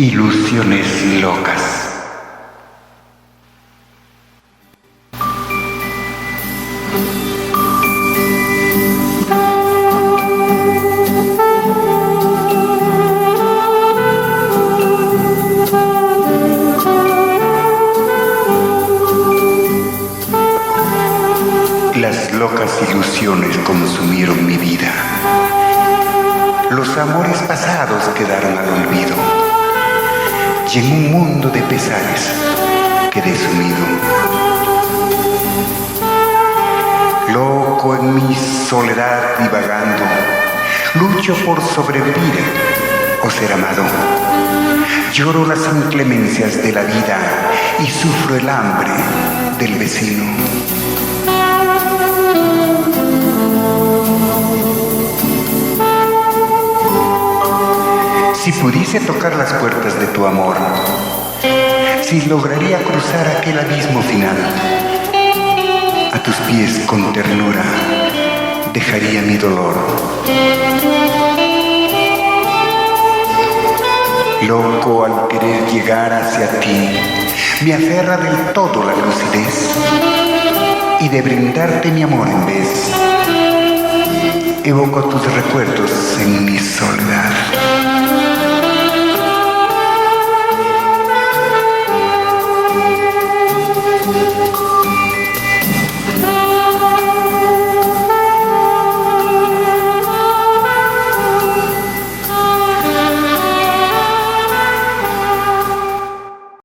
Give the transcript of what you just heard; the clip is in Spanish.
Ilusiones locas. Las locas ilusiones consumieron mi vida. Los amores pasados quedaron al olvido. Y en un mundo de pesares quedé sumido. Loco en mi soledad divagando, lucho por sobrevivir o ser amado. Lloro las inclemencias de la vida y sufro el hambre del vecino. Si pudiese tocar las puertas de tu amor, si lograría cruzar aquel abismo final, a tus pies con ternura dejaría mi dolor. Loco al querer llegar hacia ti, me aferra del todo la lucidez, y de brindarte mi amor en vez, evoco tus recuerdos en mi soledad.